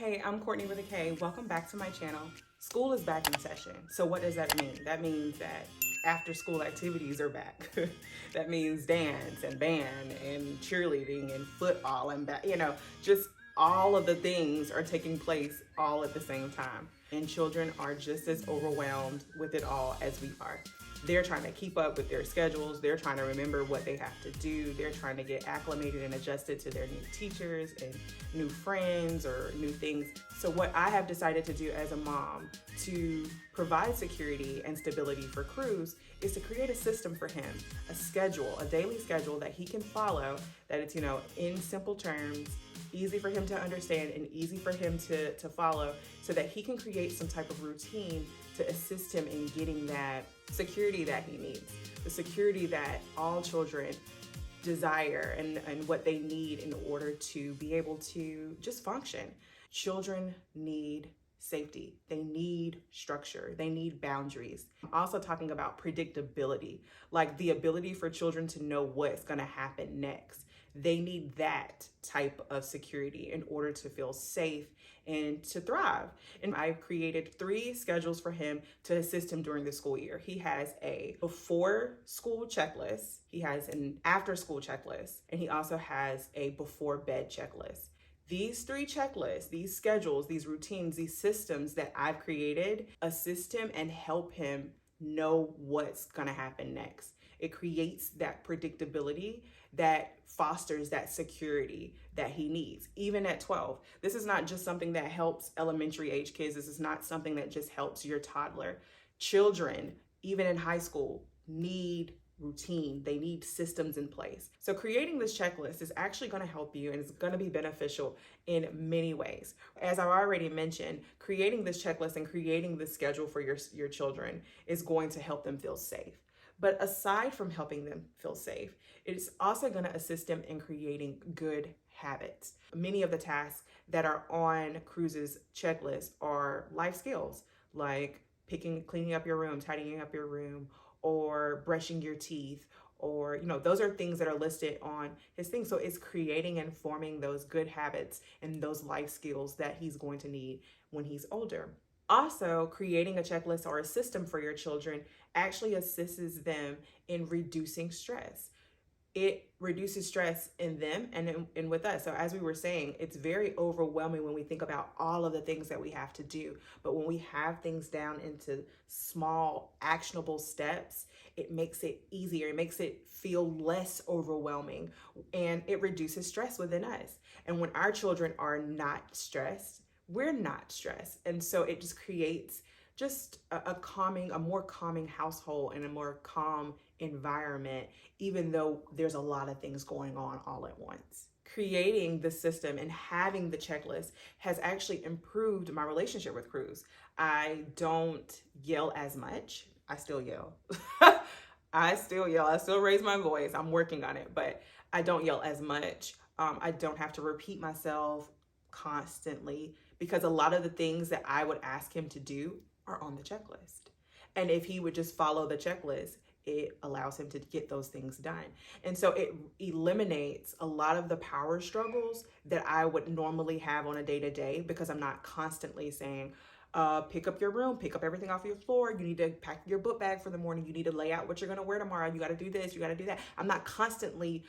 Hey, I'm Courtney with a K. Welcome back to my channel. School is back in session. So what does that mean? That means that after school activities are back. That means dance and band and cheerleading and football and just all of the things are taking place all at the same time. And children are just as overwhelmed with it all as we are. They're trying to keep up with their schedules. They're trying to remember what they have to do. They're trying to get acclimated and adjusted to their new teachers and new friends or new things. So what I have decided to do as a mom to provide security and stability for Kruz is to create a system for him, a schedule, a daily schedule that he can follow, that it's, in simple terms, easy for him to understand and easy for him to follow, so that he can create some type of routine to assist him in getting that security that he needs, the security that all children desire and what they need in order to be able to just function. Children need safety. They need structure. They need boundaries. I'm also talking about predictability, like the ability for children to know what's going to happen next. They need that type of security in order to feel safe and to thrive. And I've created 3 schedules for him to assist him during the school year. He has a before school checklist, he has an after school checklist, and he also has a before bed checklist. These 3 checklists, these schedules, these routines, these systems that I've created assist him and help him know what's gonna happen next. It creates that predictability that fosters that security that he needs, even at 12. This is not just something that helps elementary age kids. This is not something that just helps your toddler. Children, even in high school, need routine. They need systems in place. So creating this checklist is actually going to help you, and it's going to be beneficial in many ways. As I've already mentioned, creating this checklist and creating this schedule for your children is going to help them feel safe. But aside from helping them feel safe, it's also going to assist them in creating good habits. Many of the tasks that are on Kruz's checklist are life skills, like cleaning up your room, tidying up your room, or brushing your teeth, or, those are things that are listed on his thing. So it's creating and forming those good habits and those life skills that he's going to need when he's older. Also, creating a checklist or a system for your children actually assists them in reducing stress. It reduces stress in them and with us. So as we were saying, it's very overwhelming when we think about all of the things that we have to do. But when we have things down into small, actionable steps, it makes it easier. It makes it feel less overwhelming, and it reduces stress within us. And when our children are not stressed, we're not stressed. And so it just creates just a more calming household and a more calm environment, even though there's a lot of things going on all at once. Creating the system and having the checklist has actually improved my relationship with Kruz. I don't yell as much. I still yell. I still raise my voice. I'm working on it, but I don't yell as much. I don't have to repeat myself constantly, because a lot of the things that I would ask him to do are on the checklist. And if he would just follow the checklist, it allows him to get those things done. And so it eliminates a lot of the power struggles that I would normally have on a day-to-day, because I'm not constantly saying, pick up your room, pick up everything off your floor. You need to pack your book bag for the morning. You need to lay out what you're going to wear tomorrow. You got to do this, you got to do that. I'm not constantly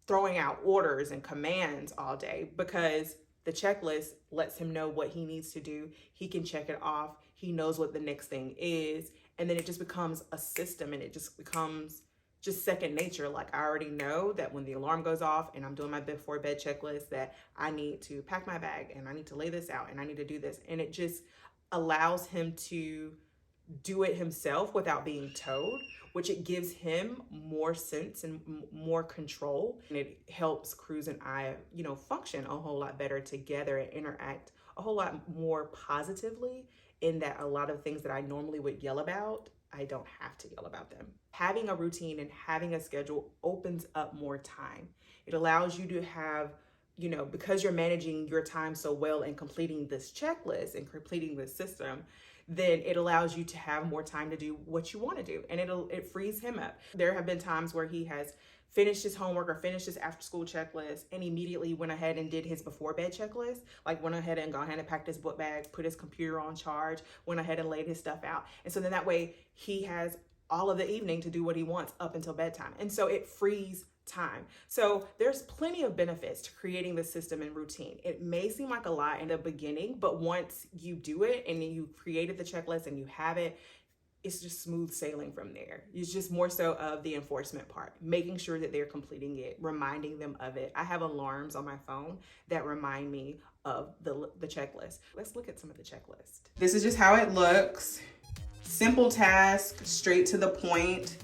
throwing out orders and commands all day, because the checklist lets him know what he needs to do. He can check it off. He knows what the next thing is. And then it just becomes a system, and it just becomes just second nature. Like, I already know that when the alarm goes off and I'm doing my before bed checklist, that I need to pack my bag and I need to lay this out and I need to do this. And it just allows him to do it himself without being told, which it gives him more sense and more control. And it helps Kruz and I, function a whole lot better together and interact a whole lot more positively, in that a lot of things that I normally would yell about, I don't have to yell about them. Having a routine and having a schedule opens up more time. It allows you to have, because you're managing your time so well and completing this checklist and completing this system, then it allows you to have more time to do what you want to do, and it frees him up. There have been times where he has finished his homework or finished his after school checklist and immediately went ahead and did his before bed checklist, like went ahead and gone ahead and packed his book bag, put his computer on charge, went ahead and laid his stuff out. And so then that way he has all of the evening to do what he wants up until bedtime. And so it frees time. So there's plenty of benefits to creating the system and routine. It may seem like a lot in the beginning, but once you do it and you created the checklist and you have it, it's just smooth sailing from there. It's just more so of the enforcement part, making sure that they're completing it, reminding them of it. I have alarms on my phone that remind me of the checklist. Let's look at some of the checklist. This is just how it looks. Simple task, straight to the point,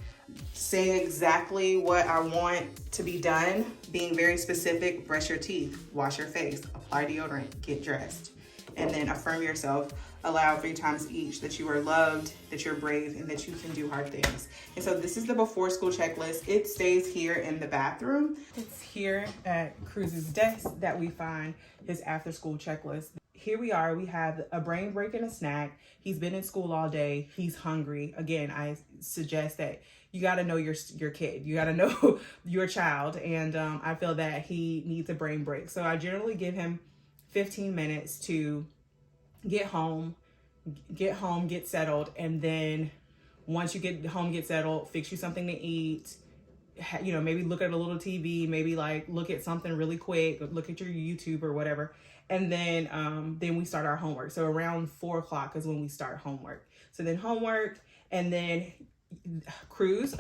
saying exactly what I want to be done, being very specific. Brush your teeth, wash your face, apply deodorant, get dressed, and then affirm yourself aloud 3 times each that you are loved, that you're brave, and that you can do hard things. And so this is the before school checklist. It stays here in the bathroom. It's here at Kruz's desk that we find his after school checklist. Here we are, we have a brain break and a snack. He's been in school all day, he's hungry. Again, I suggest that you gotta know your kid, you gotta know your child, and I feel that he needs a brain break. So I generally give him 15 minutes to get home, get settled, and then once you get home, get settled, fix you something to eat, you know, maybe look at a little TV, maybe like look at something really quick, look at your YouTube or whatever. And then we start our homework. So around 4 o'clock is when we start homework. So then homework, and then Kruz,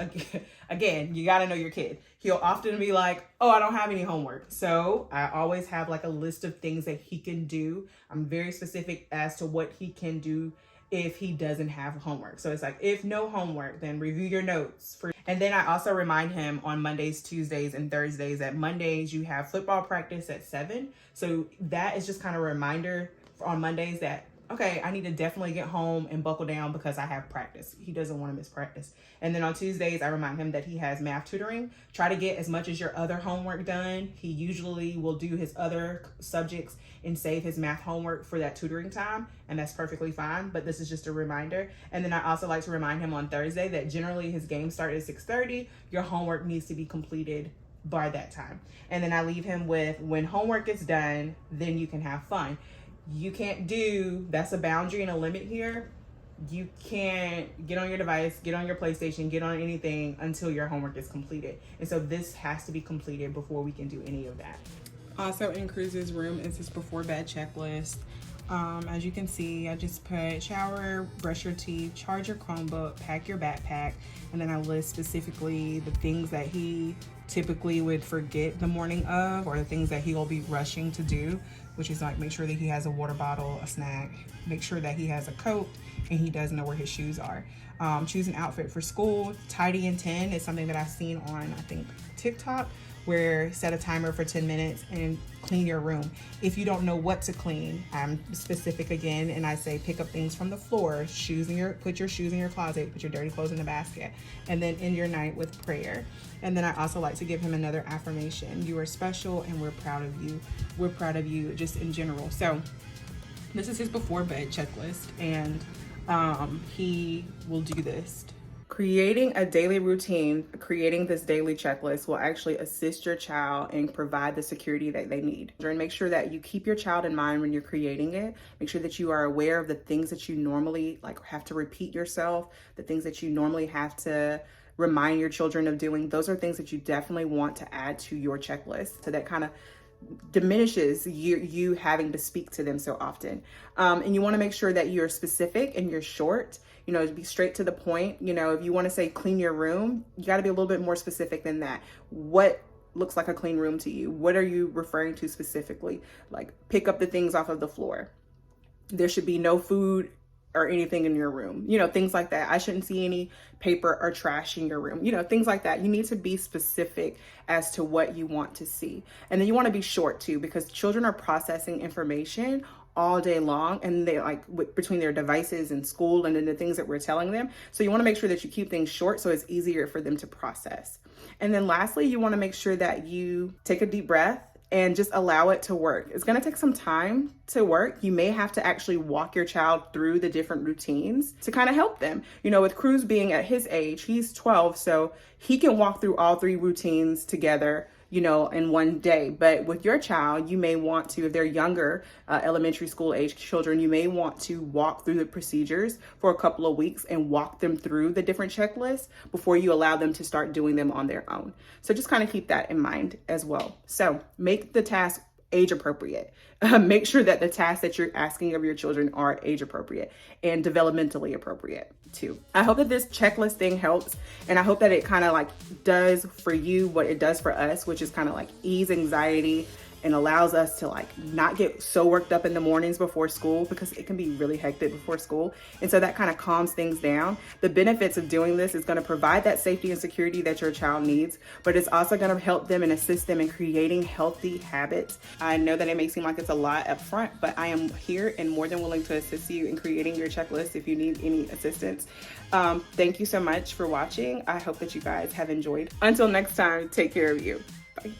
again, you got to know your kid. He'll often be like, oh, I don't have any homework. So I always have like a list of things that he can do. I'm very specific as to what he can do if he doesn't have homework. So it's like, if no homework, then review your notes. And then I also remind him on Mondays, Tuesdays, and Thursdays that Mondays you have football practice at 7. So that is just kind of a reminder on Mondays that, okay, I need to definitely get home and buckle down because I have practice. He doesn't want to miss practice. And then on Tuesdays, I remind him that he has math tutoring. Try to get as much as your other homework done. He usually will do his other subjects and save his math homework for that tutoring time, and that's perfectly fine, but this is just a reminder. And then I also like to remind him on Thursday that generally his game starts at 6:30. Your homework needs to be completed by that time. And then I leave him with, when homework is done, then you can have fun. You can't do, that's a boundary and a limit here. You can't get on your device, get on your PlayStation, get on anything until your homework is completed. And so this has to be completed before we can do any of that. Also in Kruz's room is his before bed checklist. As you can see, I just put shower, brush your teeth, charge your Chromebook, pack your backpack, and then I list specifically the things that he typically would forget the morning of, or the things that he will be rushing to do, which is like make sure that he has a water bottle, a snack, make sure that he has a coat, and he does know where his shoes are. Choose an outfit for school. Tidy in 10 is something that I've seen on, I think, TikTok, where set a timer for 10 minutes and clean your room. If you don't know what to clean, I'm specific again, and I say pick up things from the floor, put your shoes in your closet, put your dirty clothes in the basket, and then end your night with prayer. And then I also like to give him another affirmation. You are special and we're proud of you. We're proud of you just in general. So this is his before bed checklist, and he will do this. Creating a daily routine, creating this daily checklist will actually assist your child and provide the security that they need. And make sure that you keep your child in mind when you're creating it. Make sure that you are aware of the things that you normally have to repeat yourself, the things that you normally have to remind your children of doing. Those are things that you definitely want to add to your checklist. So that kind of diminishes you having to speak to them so often. And you want to make sure that you're specific and you're short. You know, be straight to the point. You know, if you want to say clean your room, you got to be a little bit more specific than that. What looks like a clean room to you? What are you referring to specifically? Like, pick up the things off of the floor. There should be no food or anything in your room. You know, things like that. I shouldn't see any paper or trash in your room. You know, things like that. You need to be specific as to what you want to see. And then you want to be short too, because children are processing information all day long, and they between their devices and school and then the things that we're telling them. So you want to make sure that you keep things short so it's easier for them to process. And then lastly, you want to make sure that you take a deep breath and just allow it to work. It's going to take some time to work. You may have to actually walk your child through the different routines to kind of help them. You know, with Kruz being at his age, he's 12, so he can walk through all 3 routines together, you know, in one day. But with your child, you may want to, if they're younger, elementary school age children, you may want to walk through the procedures for a couple of weeks and walk them through the different checklists before you allow them to start doing them on their own. So just kind of keep that in mind as well. So make the task age appropriate. Make sure that the tasks that you're asking of your children are age appropriate and developmentally appropriate too. I hope that this checklist thing helps, and I hope that it kind of like does for you what it does for us, which is kind of like ease anxiety and allows us to like not get so worked up in the mornings before school, because it can be really hectic before school. And so that kind of calms things down. The benefits of doing this is going to provide that safety and security that your child needs, but it's also going to help them and assist them in creating healthy habits. I know that it may seem like it's a lot up front, but I am here and more than willing to assist you in creating your checklist if you need any assistance. Thank you so much for watching. I hope that you guys have enjoyed. Until next time, take care of you. Bye.